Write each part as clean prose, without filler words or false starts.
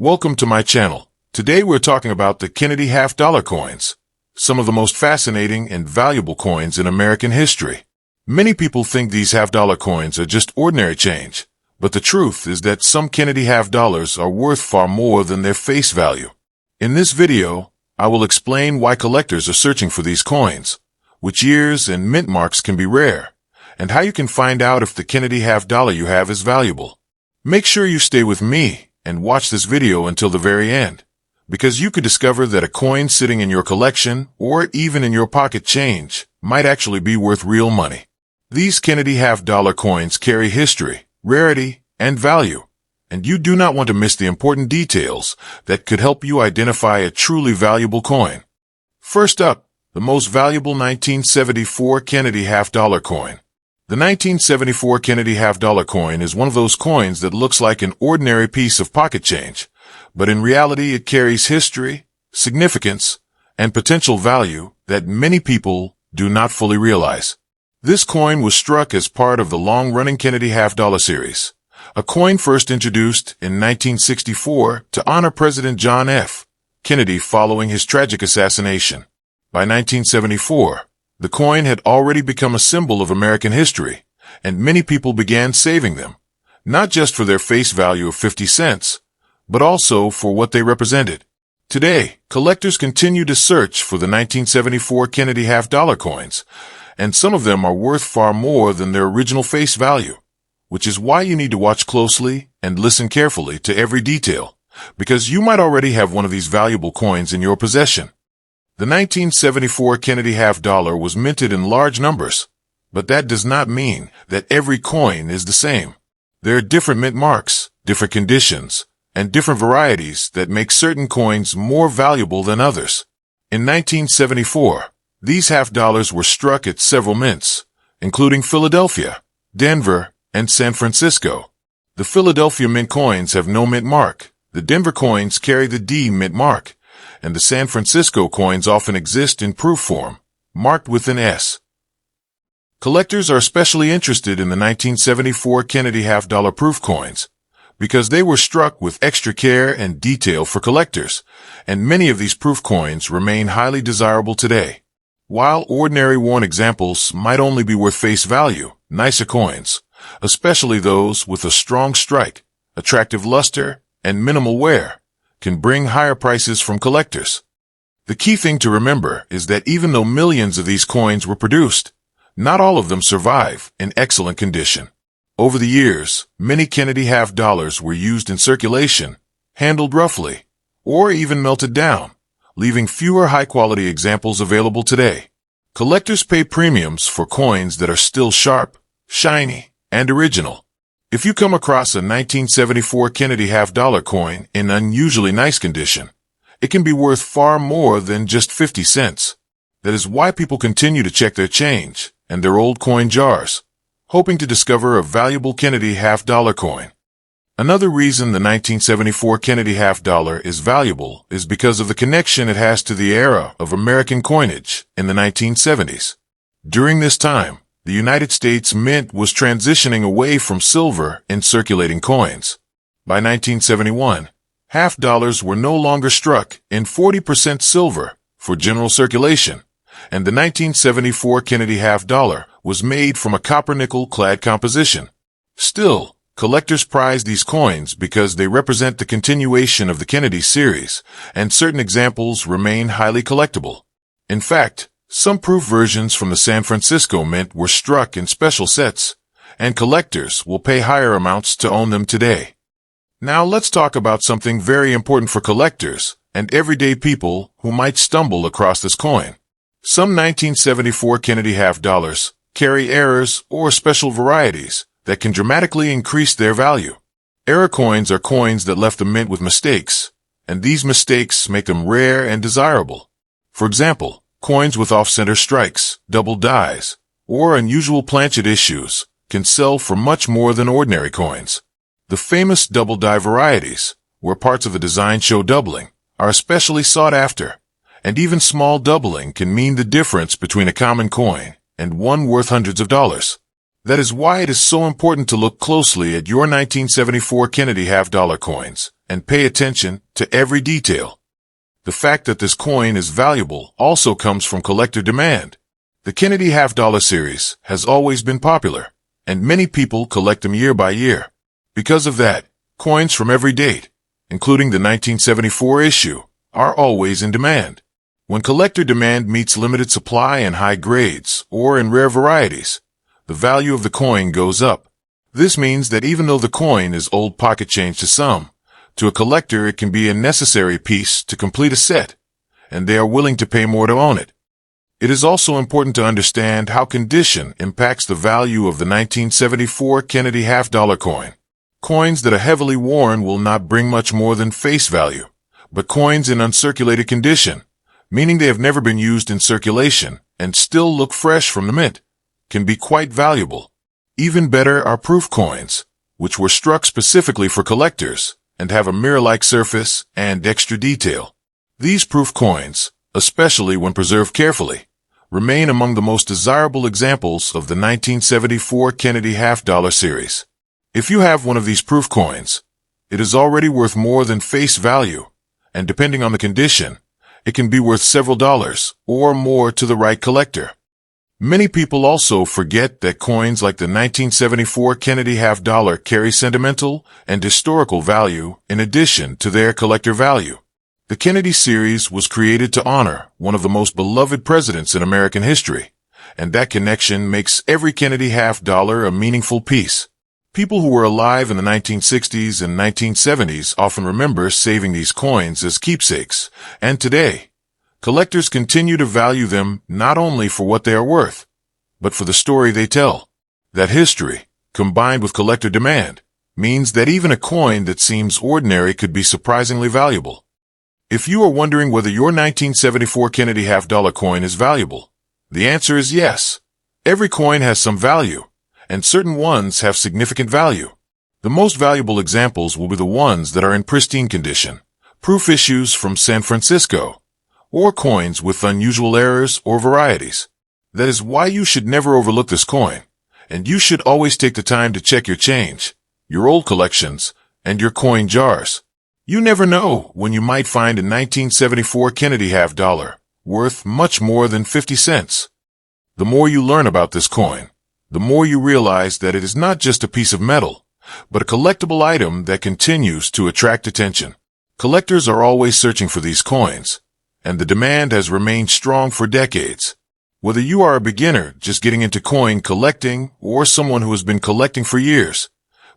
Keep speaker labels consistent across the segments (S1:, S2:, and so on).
S1: Welcome to my channel. Today we're talking about the Kennedy half-dollar coins, some of the most fascinating and valuable coins in American history. Many people think these half-dollar coins are just ordinary change, but the truth is that some Kennedy half-dollars are worth far more than their face value. In this video, I will explain why collectors are searching for these coins, which years and mint marks can be rare, and how you can find out if the Kennedy half-dollar you have is valuable. Make sure you stay with me and watch this video until the very end, because you could discover that a coin sitting in your collection or even in your pocket change might actually be worth real money. These Kennedy half-dollar coins carry history, rarity, and value, and you do not want to miss the important details that could help you identify a truly valuable coin. First up, the most valuable 1974 Kennedy half-dollar coin. The 1974 Kennedy half-dollar coin is one of those coins that looks like an ordinary piece of pocket change, but in reality it carries history, significance, and potential value that many people do not fully realize. This coin was struck as part of the long-running Kennedy half-dollar series, a coin first introduced in 1964 to honor President John F. Kennedy following his tragic assassination. By 1974, the coin had already become a symbol of American history, and many people began saving them, not just for their face value of 50 cents, but also for what they represented. Today, collectors continue to search for the 1974 Kennedy half-dollar coins, and some of them are worth far more than their original face value, which is why you need to watch closely and listen carefully to every detail, because you might already have one of these valuable coins in your possession. The 1974 Kennedy half-dollar was minted in large numbers, but that does not mean that every coin is the same. There are different mint marks, different conditions, and different varieties that make certain coins more valuable than others. In 1974, these half-dollars were struck at several mints, including Philadelphia, Denver, and San Francisco. The Philadelphia mint coins have no mint mark, the Denver coins carry the D mint mark, and the San Francisco coins often exist in proof form, marked with an S. Collectors are especially interested in the 1974 Kennedy half-dollar proof coins, because they were struck with extra care and detail for collectors, and many of these proof coins remain highly desirable today. While ordinary worn examples might only be worth face value, nicer coins, especially those with a strong strike, attractive luster, and minimal wear, can bring higher prices from collectors. The key thing to remember is that even though millions of these coins were produced, not all of them survive in excellent condition. Over the years, many Kennedy half-dollars were used in circulation, handled roughly, or even melted down, leaving fewer high-quality examples available today. Collectors pay premiums for coins that are still sharp, shiny, and original. If you come across a 1974 Kennedy half-dollar coin in unusually nice condition, it can be worth far more than just 50 cents. That is why people continue to check their change and their old coin jars, hoping to discover a valuable Kennedy half-dollar coin. Another reason the 1974 Kennedy half-dollar is valuable is because of the connection it has to the era of American coinage in the 1970s. During this time, the United States Mint was transitioning away from silver in circulating coins. By 1971, half-dollars were no longer struck in 40% silver for general circulation, and the 1974 Kennedy half-dollar was made from a copper-nickel clad composition. Still, collectors prize these coins because they represent the continuation of the Kennedy series, and certain examples remain highly collectible. In fact, some proof versions from the San Francisco Mint were struck in special sets, and collectors will pay higher amounts to own them today. Now let's talk about something very important for collectors and everyday people who might stumble across this coin. Some 1974 Kennedy half-dollars carry errors or special varieties that can dramatically increase their value. Error coins are coins that left the mint with mistakes, and these mistakes make them rare and desirable. For example, coins with off-center strikes, double dies, or unusual planchet issues can sell for much more than ordinary coins. The famous double die varieties, where parts of the design show doubling, are especially sought after, and even small doubling can mean the difference between a common coin and one worth hundreds of dollars. That is why it is so important to look closely at your 1974 Kennedy half-dollar coins and pay attention to every detail. The fact that this coin is valuable also comes from collector demand. The Kennedy half-dollar series has always been popular, and many people collect them year by year. Because of that, coins from every date, including the 1974 issue, are always in demand. When collector demand meets limited supply in high grades or in rare varieties, the value of the coin goes up. This means that even though the coin is old pocket change to some, to a collector it can be a necessary piece to complete a set, and they are willing to pay more to own it. It is also important to understand how condition impacts the value of the 1974 Kennedy half-dollar coin. Coins that are heavily worn will not bring much more than face value, but coins in uncirculated condition, meaning they have never been used in circulation and still look fresh from the mint, can be quite valuable. Even better are proof coins, which were struck specifically for collectors and have a mirror-like surface and extra detail. These proof coins, especially when preserved carefully, remain among the most desirable examples of the 1974 Kennedy half-dollar series. If you have one of these proof coins, it is already worth more than face value, and depending on the condition, it can be worth several dollars or more to the right collector. Many people also forget that coins like the 1974 Kennedy half-dollar carry sentimental and historical value in addition to their collector value. The Kennedy series was created to honor one of the most beloved presidents in American history, and that connection makes every Kennedy half-dollar a meaningful piece. People who were alive in the 1960s and 1970s often remember saving these coins as keepsakes, and today, collectors continue to value them not only for what they are worth, but for the story they tell. That history, combined with collector demand, means that even a coin that seems ordinary could be surprisingly valuable. If you are wondering whether your 1974 Kennedy half-dollar coin is valuable, the answer is yes. Every coin has some value, and certain ones have significant value. The most valuable examples will be the ones that are in pristine condition, proof issues from San Francisco, or coins with unusual errors or varieties. That is why you should never overlook this coin, and you should always take the time to check your change, your old collections, and your coin jars. You never know when you might find a 1974 Kennedy half-dollar worth much more than 50 cents. The more you learn about this coin, the more you realize that it is not just a piece of metal, but a collectible item that continues to attract attention. Collectors are always searching for these coins, and the demand has remained strong for decades. Whether you are a beginner just getting into coin collecting or someone who has been collecting for years,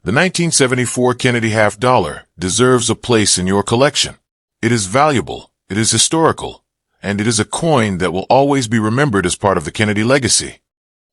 S1: the 1974 Kennedy half-dollar deserves a place in your collection. It is valuable, it is historical, and it is a coin that will always be remembered as part of the Kennedy legacy.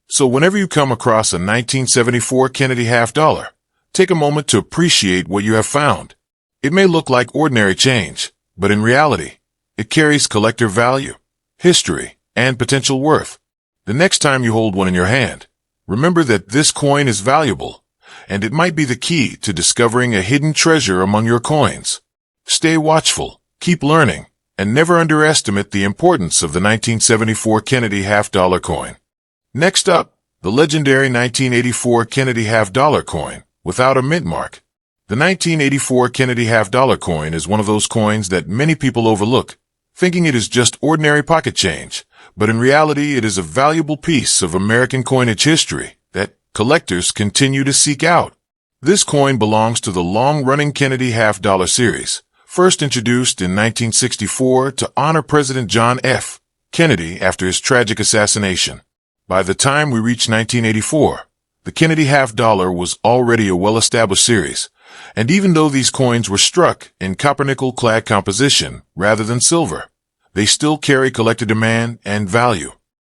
S1: So whenever you come across a 1974 Kennedy half-dollar, take a moment to appreciate what you have found. It may look like ordinary change, but in reality, it carries collector value, history, and potential worth. The next time you hold one in your hand, remember that this coin is valuable, and it might be the key to discovering a hidden treasure among your coins. Stay watchful, keep learning, and never underestimate the importance of the 1974 Kennedy half-dollar coin. Next up, the legendary 1984 Kennedy half-dollar coin without a mint mark. The 1984 Kennedy half-dollar coin is one of those coins that many people overlook, thinking it is just ordinary pocket change, but in reality it is a valuable piece of American coinage history that collectors continue to seek out. This coin belongs to the long-running Kennedy half-dollar series, first introduced in 1964 to honor President John F. Kennedy after his tragic assassination. By the time we reached 1984, the Kennedy half-dollar was already a well-established series, and even though these coins were struck in copper-nickel clad composition rather than silver, they still carry collector demand and value.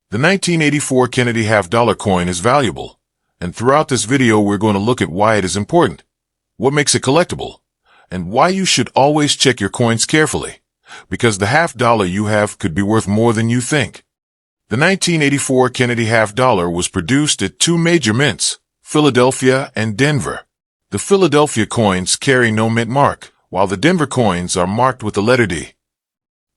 S1: The 1984 Kennedy half-dollar coin is valuable, and throughout this video we're going to look at why it is important, what makes it collectible, and why you should always check your coins carefully, because the half-dollar you have could be worth more than you think. The 1984 Kennedy half-dollar was produced at two major mints, Philadelphia and Denver. The Philadelphia coins carry no mint mark, while the Denver coins are marked with the letter D.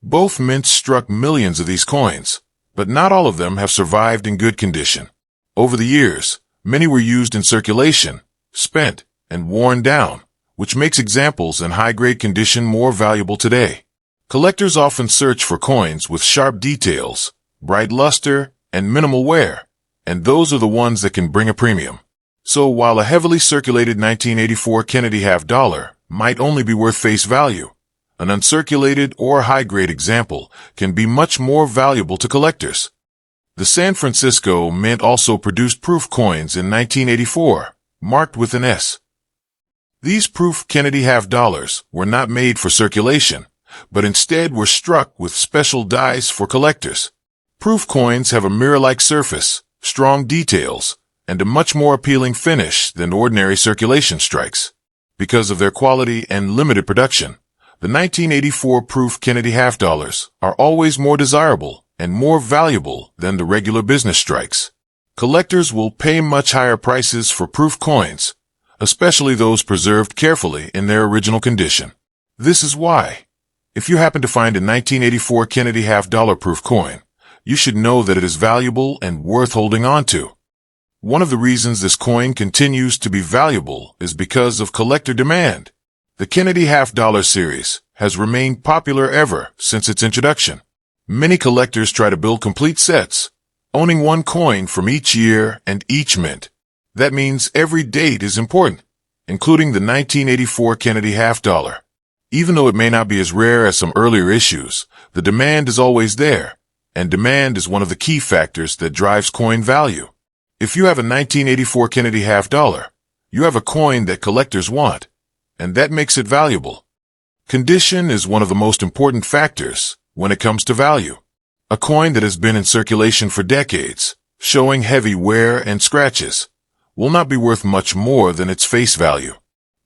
S1: Both mints struck millions of these coins, but not all of them have survived in good condition. Over the years, Many were used in circulation, spent, and worn down, which makes examples in high-grade condition more valuable today. Collectors often search for coins with sharp details, bright luster, and minimal wear, and those are the ones that can bring a premium. So while a heavily circulated 1984 Kennedy half-dollar might only be worth face value, an uncirculated or high-grade example can be much more valuable to collectors. The San Francisco Mint also produced proof coins in 1984, marked with an S. These proof Kennedy half-dollars were not made for circulation, but instead were struck with special dies for collectors. Proof coins have a mirror-like surface, strong details, and a much more appealing finish than ordinary circulation strikes. Because of their quality and limited production, the 1984 proof Kennedy half-dollars are always more desirable and more valuable than the regular business strikes. Collectors will pay much higher prices for proof coins, especially those preserved carefully in their original condition. This is why, if you happen to find a 1984 Kennedy half-dollar proof coin, you should know that it is valuable and worth holding on to. One of the reasons this coin continues to be valuable is because of collector demand. The Kennedy half-dollar series has remained popular ever since its introduction. Many collectors try to build complete sets, owning one coin from each year and each mint. That means every date is important, including the 1984 Kennedy half-dollar. Even though it may not be as rare as some earlier issues, the demand is always there, and demand is one of the key factors that drives coin value. If you have a 1984 Kennedy half-dollar, you have a coin that collectors want, and that makes it valuable. Condition is one of the most important factors when it comes to value. A coin that has been in circulation for decades, showing heavy wear and scratches, will not be worth much more than its face value.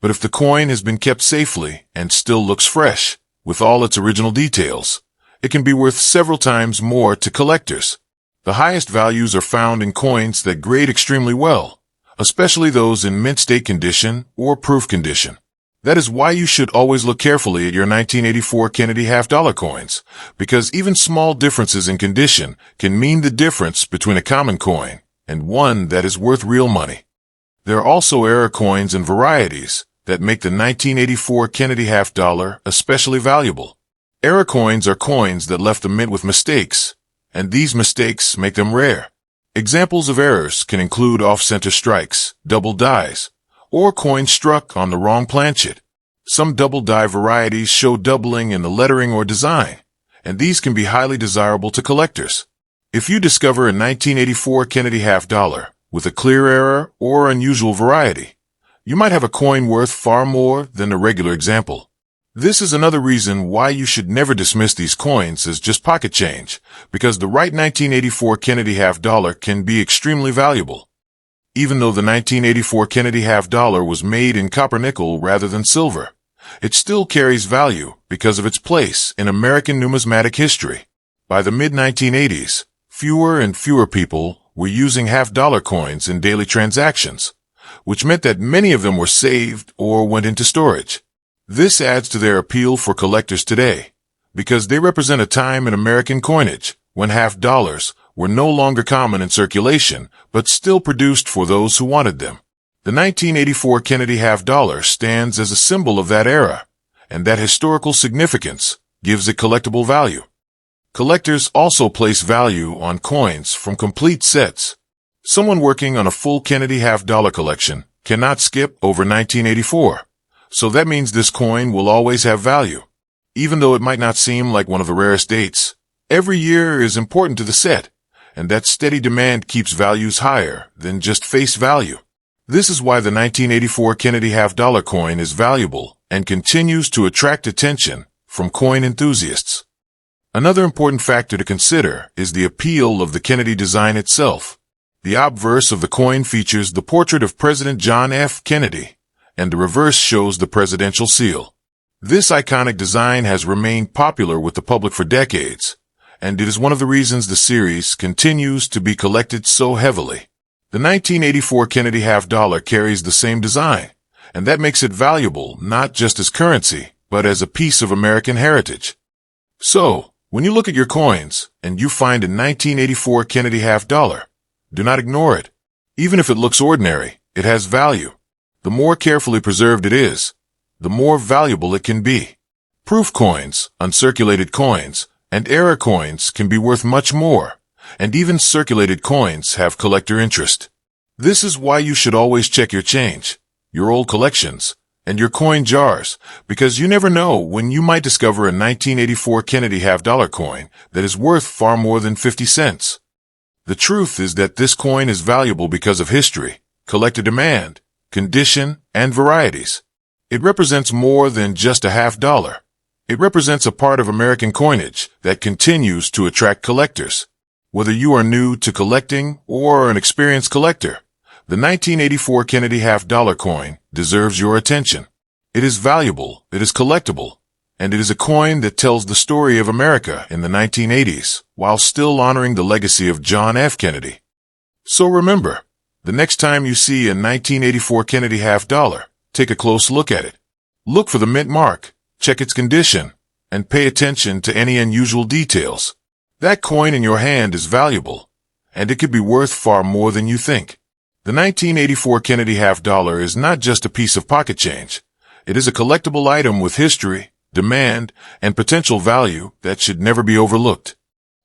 S1: But if the coin has been kept safely and still looks fresh, with all its original details, it can be worth several times more to collectors. The highest values are found in coins that grade extremely well, especially those in mint state condition or proof condition. That is why you should always look carefully at your 1984 Kennedy half-dollar coins, because even small differences in condition can mean the difference between a common coin and one that is worth real money. There are also error coins and varieties that make the 1984 Kennedy half-dollar especially valuable. Error coins are coins that left the mint with mistakes, and these mistakes make them rare. Examples of errors can include off-center strikes, double dies, or coins struck on the wrong planchet. Some double die varieties show doubling in the lettering or design, and these can be highly desirable to collectors. If you discover a 1984 Kennedy half-dollar with a clear error or unusual variety, you might have a coin worth far more than a regular example. This is another reason why you should never dismiss these coins as just pocket change, because the right 1984 Kennedy half-dollar can be extremely valuable. Even though the 1984 Kennedy half-dollar was made in copper nickel rather than silver, it still carries value because of its place in American numismatic history. By the mid-1980s, fewer and fewer people were using half-dollar coins in daily transactions, which meant that many of them were saved or went into storage. This adds to their appeal for collectors today, because they represent a time in American coinage when half-dollars were no longer common in circulation, but still produced for those who wanted them. The 1984 Kennedy half-dollar stands as a symbol of that era, and that historical significance gives it collectible value. Collectors also place value on coins from complete sets. Someone working on a full Kennedy half-dollar collection cannot skip over 1984, so that means this coin will always have value. Even though it might not seem like one of the rarest dates, every year is important to the set, and that steady demand keeps values higher than just face value. This is why the 1984 Kennedy half-dollar coin is valuable and continues to attract attention from coin enthusiasts. Another important factor to consider is the appeal of the Kennedy design itself. The obverse of the coin features the portrait of President John F. Kennedy, and the reverse shows the presidential seal. This iconic design has remained popular with the public for decades, and it is one of the reasons the series continues to be collected so heavily. The 1984 Kennedy half-dollar carries the same design, and that makes it valuable not just as currency, but as a piece of American heritage. So, when you look at your coins and you find a 1984 Kennedy half-dollar, do not ignore it. Even if it looks ordinary, it has value. The more carefully preserved it is, the more valuable it can be. Proof coins, uncirculated coins, and error coins can be worth much more, and even circulated coins have collector interest. This is why you should always check your change, your old collections, and your coin jars, because you never know when you might discover a 1984 Kennedy half-dollar coin that is worth far more than 50 cents. The truth is that this coin is valuable because of history, collector demand, condition, and varieties. It represents more than just a half-dollar. It represents a part of American coinage that continues to attract collectors. Whether you are new to collecting or an experienced collector, the 1984 Kennedy half-dollar coin deserves your attention. It is valuable, it is collectible, and it is a coin that tells the story of America in the 1980s while still honoring the legacy of John F. Kennedy. So remember, the next time you see a 1984 Kennedy half-dollar, take a close look at it. Look for the mint mark, check its condition, and pay attention to any unusual details. That coin in your hand is valuable, and it could be worth far more than you think. The 1984 Kennedy half-dollar is not just a piece of pocket change. It is a collectible item with history, demand, and potential value that should never be overlooked.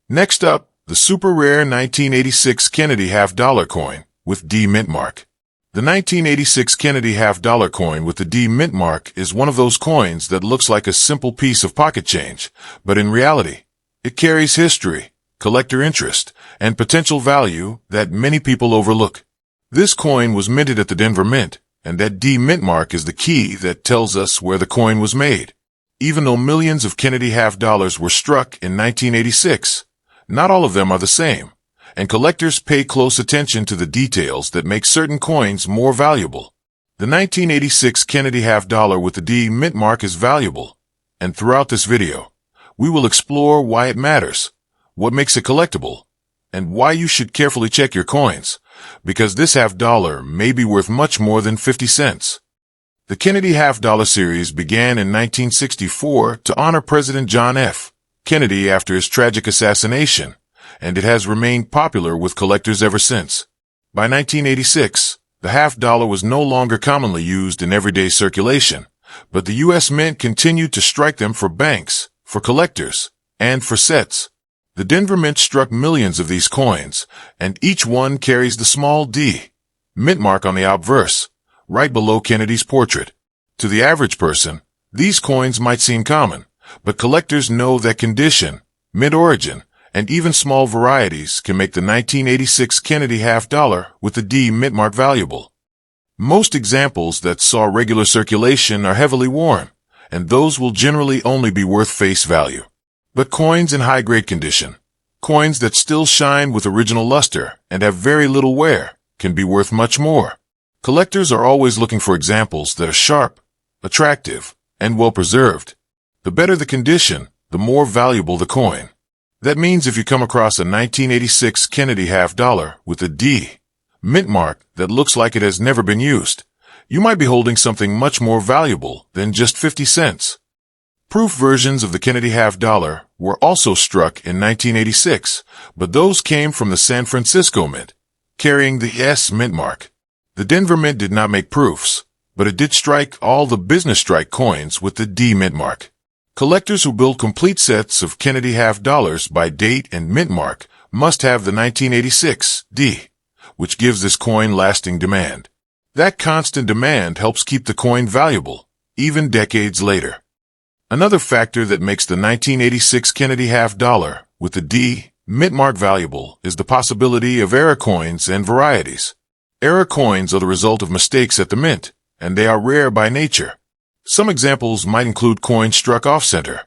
S1: Next up, the super rare 1986 Kennedy half-dollar coin with D mint mark. The 1986 Kennedy half-dollar coin with the D mint mark is one of those coins that looks like a simple piece of pocket change, but in reality, it carries history, collector interest, and potential value that many people overlook. This coin was minted at the Denver Mint, and that D mint mark is the key that tells us where the coin was made. Even though millions of Kennedy half-dollars were struck in 1986, not all of them are the same, and collectors pay close attention to the details that make certain coins more valuable. The 1986 Kennedy half-dollar with the D mint mark is valuable, and throughout this video, we will explore why it matters, what makes it collectible, and why you should carefully check your coins, because this half-dollar may be worth much more than 50 cents. The Kennedy half-dollar series began in 1964 to honor President John F. Kennedy after his tragic assassination, and it has remained popular with collectors ever since. By 1986, the half-dollar was no longer commonly used in everyday circulation, but the U.S. Mint continued to strike them for banks, for collectors, and for sets. The Denver Mint struck millions of these coins, and each one carries the small D mint mark on the obverse, right below Kennedy's portrait. To the average person, these coins might seem common, but collectors know that condition, mint origin, and even small varieties can make the 1986 Kennedy half-dollar with the D mint mark valuable. Most examples that saw regular circulation are heavily worn, and those will generally only be worth face value. But coins in high-grade condition, coins that still shine with original luster and have very little wear, can be worth much more. Collectors are always looking for examples that are sharp, attractive, and well-preserved. The better the condition, the more valuable the coin. That means if you come across a 1986 Kennedy half-dollar with a D mint mark that looks like it has never been used, you might be holding something much more valuable than just 50 cents. Proof versions of the Kennedy half-dollar were also struck in 1986, but those came from the San Francisco Mint, carrying the S mint mark. The Denver Mint did not make proofs, but it did strike all the business strike coins with the D mint mark. Collectors who build complete sets of Kennedy half-dollars by date and mint mark must have the 1986 D, which gives this coin lasting demand. That constant demand helps keep the coin valuable, even decades later. Another factor that makes the 1986 Kennedy half-dollar with the D mint mark valuable is the possibility of error coins and varieties. Error coins are the result of mistakes at the mint, and they are rare by nature. Some examples might include coins struck off-center,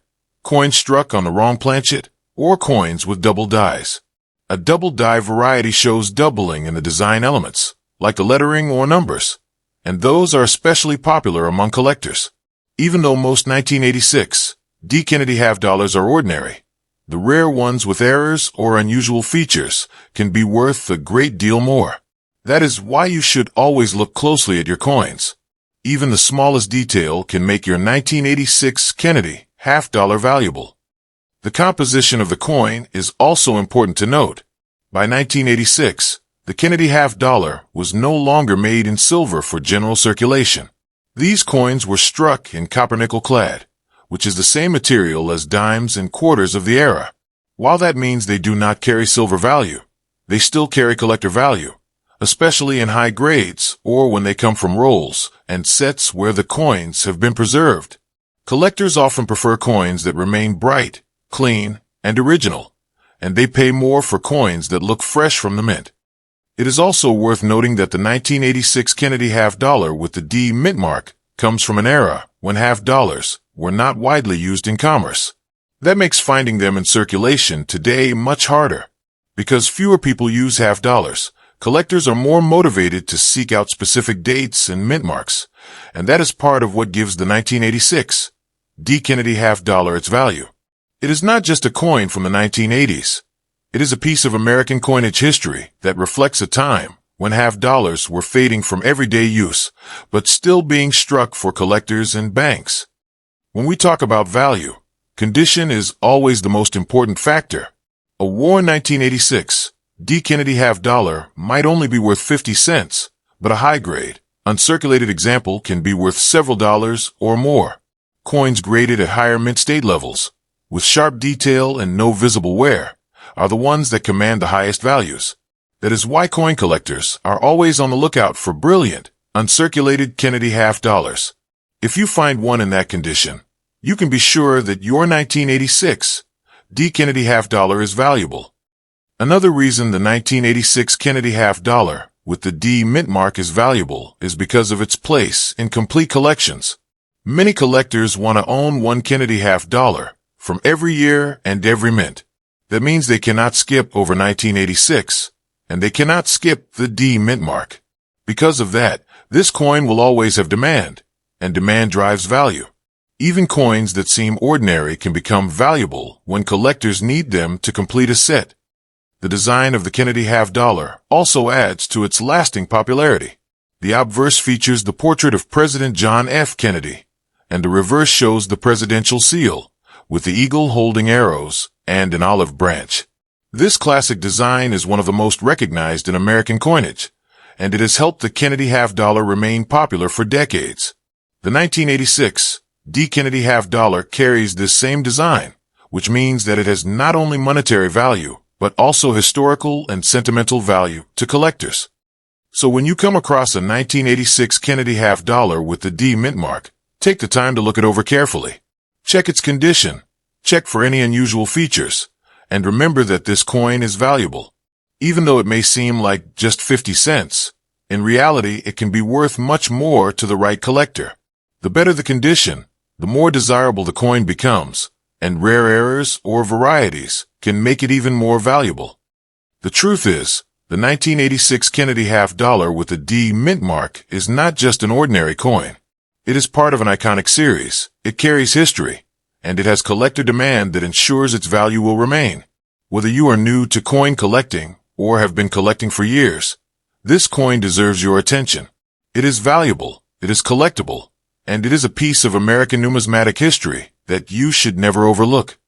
S1: coins struck on the wrong planchet, or coins with double dies. A double die variety shows doubling in the design elements, like the lettering or numbers, and those are especially popular among collectors. Even though most 1986 D Kennedy half-dollars are ordinary, the rare ones with errors or unusual features can be worth a great deal more. That is why you should always look closely at your coins. Even the smallest detail can make your 1986 Kennedy half-dollar valuable. The composition of the coin is also important to note. By 1986, The Kennedy half dollar was no longer made in silver for general circulation. These coins were struck in copper-nickel clad, which is the same material as dimes and quarters of the era. While that means they do not carry silver value, they still carry collector value, especially in high grades or when they come from rolls and sets where the coins have been preserved. Collectors often prefer coins that remain bright, clean, and original, and they pay more for coins that look fresh from the mint. It is also worth noting that the 1986 Kennedy half dollar with the D mint mark comes from an era when half dollars were not widely used in commerce. That makes finding them in circulation today much harder. Because fewer people use half dollars, collectors are more motivated to seek out specific dates and mint marks, and that is part of what gives the 1986 D Kennedy half dollar its value. It is not just a coin from the 1980s. It is a piece of American coinage history that reflects a time when half dollars were fading from everyday use, but still being struck for collectors and banks. When we talk about value, condition is always the most important factor. A worn 1986 D Kennedy half dollar might only be worth 50 cents, but a high-grade, uncirculated example can be worth several dollars or more. Coins graded at higher mint state levels, with sharp detail and no visible wear, are the ones that command the highest values. That is why coin collectors are always on the lookout for brilliant, uncirculated Kennedy half dollars. If you find one in that condition, you can be sure that your 1986 D Kennedy half dollar is valuable. Another reason the 1986 Kennedy half dollar with the D mint mark is valuable is because of its place in complete collections. Many collectors want to own one Kennedy half dollar from every year and every mint. That means they cannot skip over 1986, and they cannot skip the D mint mark. Because of that, this coin will always have demand, and demand drives value. Even coins that seem ordinary can become valuable when collectors need them to complete a set. The design of the Kennedy half dollar also adds to its lasting popularity. The obverse features the portrait of President John F. Kennedy, and the reverse shows the presidential seal, with the eagle holding arrows and an olive branch. This classic design is one of the most recognized in American coinage, and it has helped the Kennedy half dollar remain popular for decades. The 1986 D Kennedy half dollar carries this same design, which means that it has not only monetary value, but also historical and sentimental value to collectors. So when you come across a 1986 Kennedy half dollar with the D mint mark, take the time to look it over carefully. Check its condition, check for any unusual features, and remember that this coin is valuable. Even though it may seem like just 50 cents, in reality it can be worth much more to the right collector. The better the condition, the more desirable the coin becomes, and rare errors or varieties can make it even more valuable. The truth is, the 1986 Kennedy half dollar with the D mint mark is not just an ordinary coin. It is part of an iconic series, it carries history, and it has collector demand that ensures its value will remain. Whether you are new to coin collecting or have been collecting for years, this coin deserves your attention. It is valuable, it is collectible, and it is a piece of American numismatic history that you should never overlook.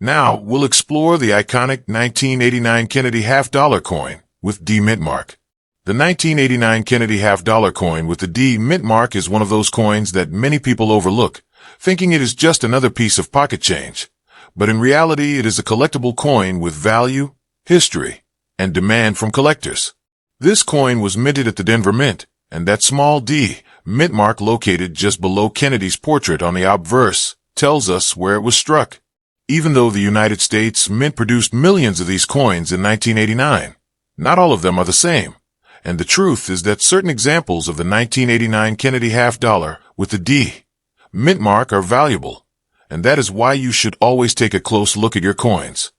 S1: Now, we'll explore the iconic 1989 Kennedy half dollar coin with D mint mark. The 1989 Kennedy half dollar coin with the D mint mark is one of those coins that many people overlook, thinking it is just another piece of pocket change. But in reality, it is a collectible coin with value, history, and demand from collectors. This coin was minted at the Denver Mint, and that small D mint mark located just below Kennedy's portrait on the obverse tells us where it was struck. Even though the United States Mint produced millions of these coins in 1989, not all of them are the same. And the truth is that certain examples of the 1989 Kennedy half dollar with the D mint mark are valuable, and that is why you should always take a close look at your coins.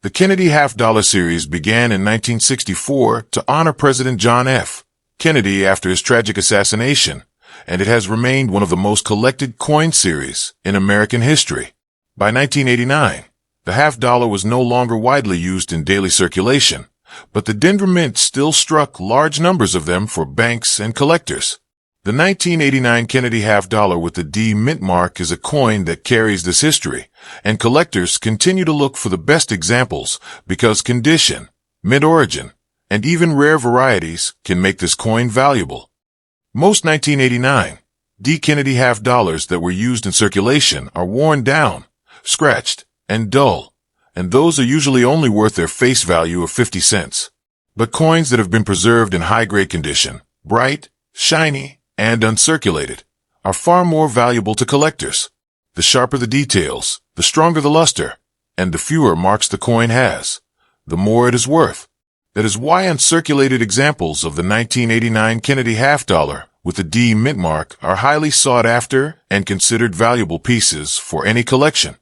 S1: The Kennedy half dollar series began in 1964 to honor President John F. Kennedy after his tragic assassination, and it has remained one of the most collected coin series in American history. By 1989, the half dollar was no longer widely used in daily circulation, but the Denver Mint still struck large numbers of them for banks and collectors. The 1989 Kennedy half dollar with the D mint mark is a coin that carries this history, and collectors continue to look for the best examples because condition, mint origin, and even rare varieties can make this coin valuable. Most 1989 D. Kennedy half dollars that were used in circulation are worn down, scratched, and dull, and those are usually only worth their face value of 50 cents. But coins that have been preserved in high-grade condition, bright, shiny, and uncirculated, are far more valuable to collectors. The sharper the details, the stronger the luster, and the fewer marks the coin has, the more it is worth. That is why uncirculated examples of the 1989 Kennedy half dollar with the D mint mark are highly sought after and considered valuable pieces for any collection.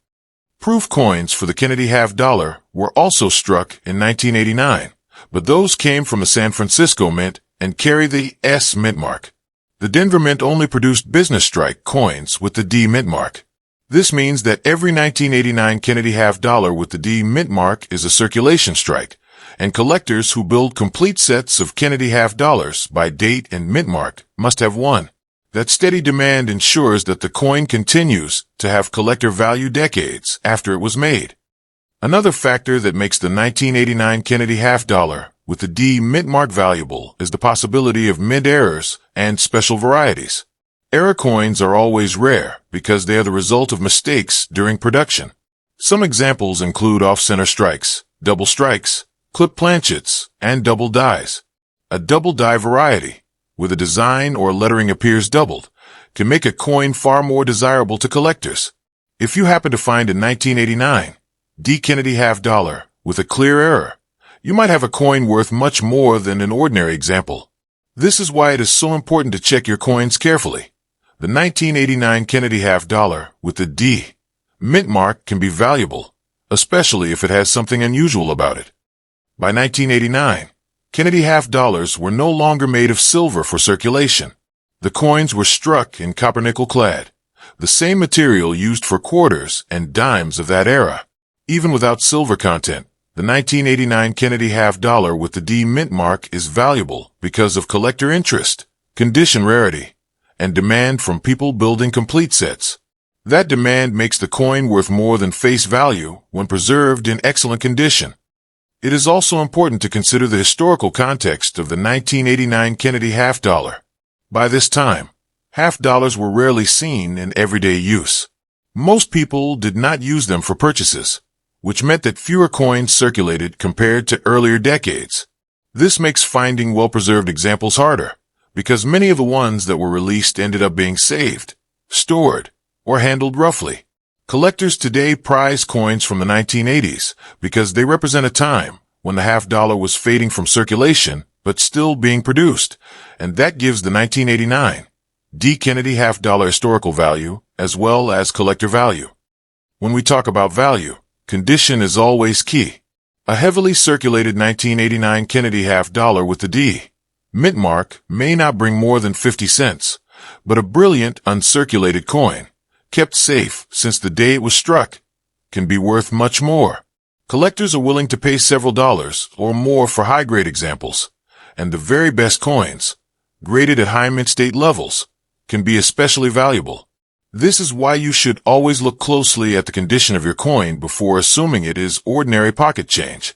S1: Proof coins for the Kennedy half dollar were also struck in 1989, but those came from the San Francisco Mint and carry the S mint mark. The Denver Mint only produced business strike coins with the D mint mark. This means that every 1989 Kennedy half dollar with the D mint mark is a circulation strike, and collectors who build complete sets of Kennedy half dollars by date and mint marked must have one. That steady demand ensures that the coin continues to have collector value decades after it was made. Another factor that makes the 1989 Kennedy half dollar with the D mint mark valuable is the possibility of mint errors and special varieties. Error coins are always rare because they are the result of mistakes during production. Some examples include off-center strikes, double strikes, clip planchets, and double dies. A double die variety, where the design or lettering appears doubled, can make a coin far more desirable to collectors. If you happen to find a 1989 D. Kennedy half dollar with a clear error, you might have a coin worth much more than an ordinary example. This is why it is so important to check your coins carefully. The 1989 Kennedy half dollar with the D mint mark can be valuable, especially if it has something unusual about it. By 1989, Kennedy half dollars were no longer made of silver for circulation. The coins were struck in copper-nickel clad, the same material used for quarters and dimes of that era. Even without silver content, the 1989 Kennedy half dollar with the D mint mark is valuable because of collector interest, condition rarity, and demand from people building complete sets. That demand makes the coin worth more than face value when preserved in excellent condition. It is also important to consider the historical context of the 1989 Kennedy half dollar. By this time, half dollars were rarely seen in everyday use. Most people did not use them for purchases, which meant that fewer coins circulated compared to earlier decades. This makes finding well-preserved examples harder, because many of the ones that were released ended up being saved, stored, or handled roughly. Collectors today prize coins from the 1980s because they represent a time when the half dollar was fading from circulation but still being produced, and that gives the 1989 D. Kennedy half dollar historical value as well as collector value. When we talk about value, condition is always key. A heavily circulated 1989 Kennedy half dollar with the D mint mark may not bring more than 50 cents, but a brilliant uncirculated coin, kept safe since the day it was struck, can be worth much more. Collectors are willing to pay several dollars or more for high-grade examples, and the very best coins, graded at high mint state levels, can be especially valuable. This is why you should always look closely at the condition of your coin before assuming it is ordinary pocket change.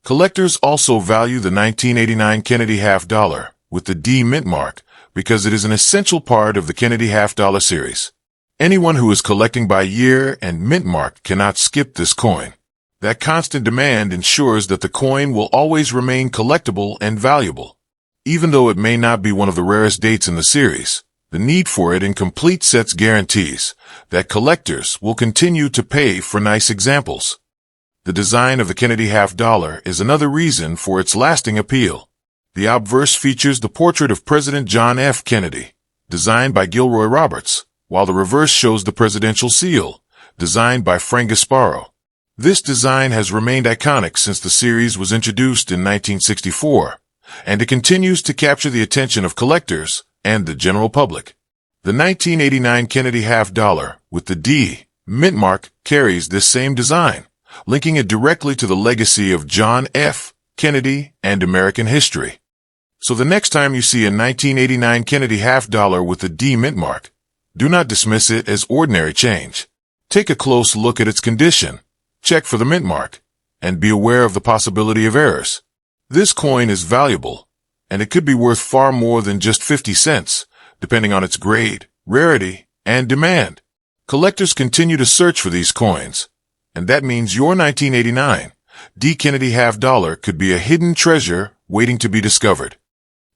S1: Collectors also value the 1989 Kennedy half dollar with the D mint mark because it is an essential part of the Kennedy half dollar series. Anyone who is collecting by year and mint mark cannot skip this coin. That constant demand ensures that the coin will always remain collectible and valuable. Even though it may not be one of the rarest dates in the series, the need for it in complete sets guarantees that collectors will continue to pay for nice examples. The design of the Kennedy half dollar is another reason for its lasting appeal. The obverse features the portrait of President John F. Kennedy, designed by Gilroy Roberts, while the reverse shows the presidential seal, designed by Frank Gasparo. This design has remained iconic since the series was introduced in 1964, and it continues to capture the attention of collectors and the general public. The 1989 Kennedy half dollar with the D mint mark carries this same design, linking it directly to the legacy of John F. Kennedy and American history. So the next time you see a 1989 Kennedy half dollar with the D mint mark, do not dismiss it as ordinary change. Take a close look at its condition, check for the mint mark, and be aware of the possibility of errors. This coin is valuable, and it could be worth far more than just 50 cents, depending on its grade, rarity, and demand. Collectors continue to search for these coins, and that means your 1989 D. Kennedy half dollar could be a hidden treasure waiting to be discovered.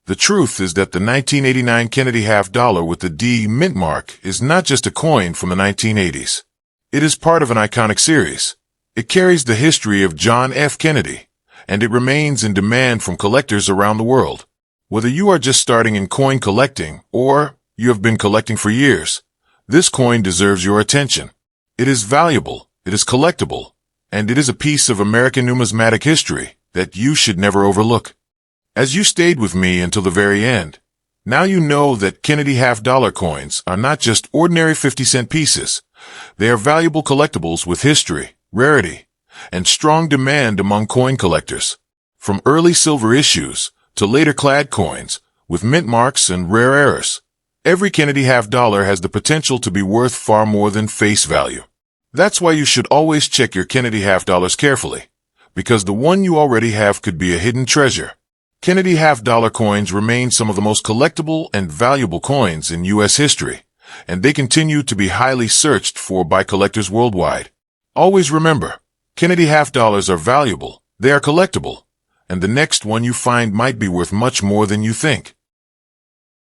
S1: The truth is that the 1989 Kennedy half dollar with the D mint mark is not just a coin from the 1980s. It is part of an iconic series. It carries the history of John F. Kennedy, and it remains in demand from collectors around the world. Whether you are just starting in coin collecting or you have been collecting for years, this coin deserves your attention. It is valuable, it is collectible, and it is a piece of American numismatic history that you should never overlook. As you stayed with me until the very end, now you know that Kennedy half-dollar coins are not just ordinary 50-cent pieces. They are valuable collectibles with history, rarity, and strong demand among coin collectors. From early silver issues to later clad coins with mint marks and rare errors, every Kennedy half-dollar has the potential to be worth far more than face value. That's why you should always check your Kennedy half-dollars carefully, because the one you already have could be a hidden treasure. Kennedy half-dollar coins remain some of the most collectible and valuable coins in U.S. history, and they continue to be highly searched for by collectors worldwide. Always remember, Kennedy half-dollars are valuable, they are collectible, and the next one you find might be worth much more than you think.